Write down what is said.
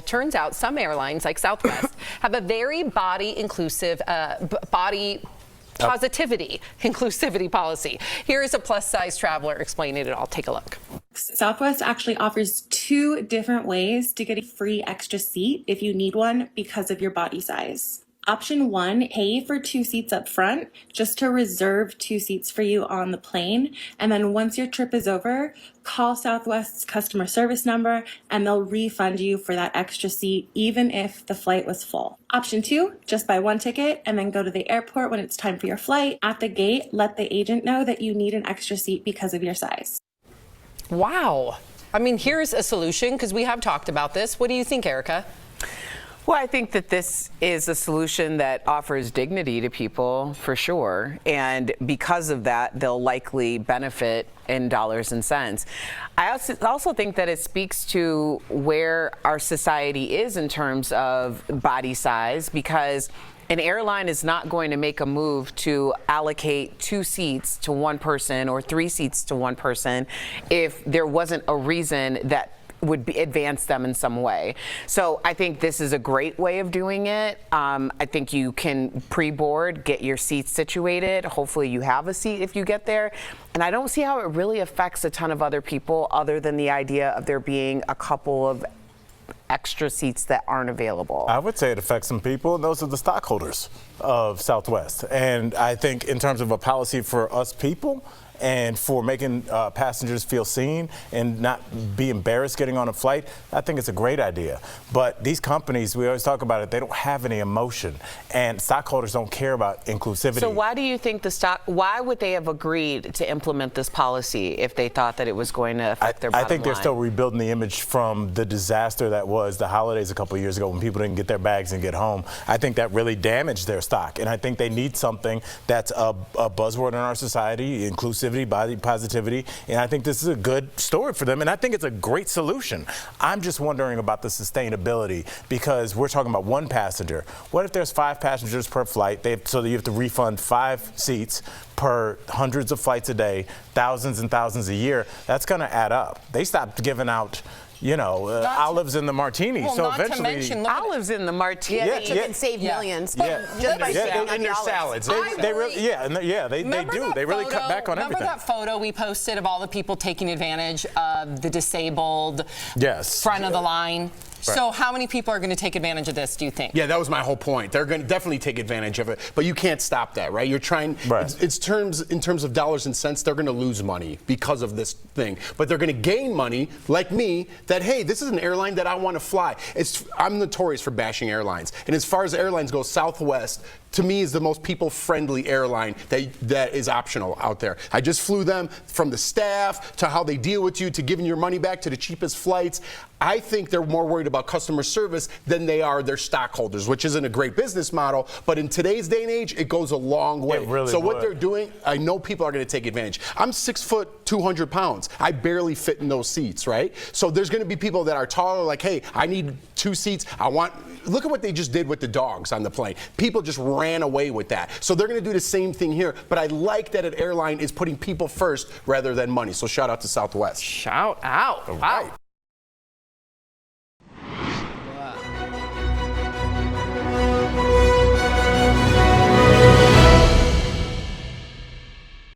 Turns out some airlines, like Southwest, have a very body-inclusive, body positivity, inclusivity policy. Here is a plus-size traveler explaining it all. Take a look. Southwest actually offers 2 different ways to get a free extra seat if you need one because of your body size. Option 1, pay for 2 seats up front just to reserve 2 seats for you on the plane. And then once your trip is over, call Southwest's customer service number and they'll refund you for that extra seat even if the flight was full. Option 2, just buy 1 ticket and then go to the airport when it's time for your flight. At the gate, let the agent know that you need an extra seat because of your size. Wow. I mean, here's a solution because we have talked about this. What do you think, Erica? Well, I think that this is a solution that offers dignity to people for sure. And because of that, they'll likely benefit in dollars and cents. I also think that it speaks to where our society is in terms of body size, because an airline is not going to make a move to allocate 2 seats to one person or 3 seats to one person if there wasn't a reason that would advance them in some way. So I think this is a great way of doing it. I think you can pre-board, get your seats situated. Hopefully you have a seat if you get there. And I don't see how it really affects a ton of other people other than the idea of there being a couple of extra seats that aren't available. I would say it affects some people, and those are the stockholders of Southwest. And I think in terms of a policy for us people, and for making passengers feel seen and not be embarrassed getting on a flight, I think it's a great idea. But these companies, we always talk about it, they don't have any emotion, and stockholders don't care about inclusivity. So why do you think why would they have agreed to implement this policy if they thought that it was going to affect their bottom line? I think they're still rebuilding the image from the disaster that was the holidays a couple of years ago when people didn't get their bags and get home. I think that really damaged their stock, and I think they need something that's a buzzword in our society, inclusivity, body positivity, and I think this is a good story for them, and I think it's a great solution. I'm just wondering about the sustainability, because we're talking about 1 passenger. What if there's 5 passengers per flight, so that you have to refund 5 seats per hundreds of flights a day, thousands and thousands a year? That's going to add up. They stopped giving out, you know, olives in the martini. Well, so not eventually, to mention, olives in the martini. Yeah, they can save millions. Just by in their salads. They really do. They really cut back on everything. Remember that photo we posted of all the people taking advantage of the disabled front of the line? Right. So how many people are going to take advantage of this, do you think? Yeah, that was my whole point. They're going to definitely take advantage of it, but you can't stop that, right? You're trying, in terms of dollars and cents, they're going to lose money because of this thing. But they're going to gain money, like me, that, hey, this is an airline that I want to fly. I'm notorious for bashing airlines. And as far as airlines go, Southwest, to me, is the most people-friendly airline that is optional out there. I just flew them, from the staff to how they deal with you to giving your money back to the cheapest flights. I think they're more worried about customer service than they are their stockholders, which isn't a great business model. But in today's day and age, it goes a long way. So what they're doing, I know people are going to take advantage. I'm 6 foot, 200 pounds. I barely fit in those seats, right? So there's going to be people that are taller, like, hey, I need 2 seats. Look at what they just did with the dogs on the plane. People just ran away with that. So they're going to do the same thing here. But I like that an airline is putting people first rather than money. So shout out to Southwest. Shout out. Wow.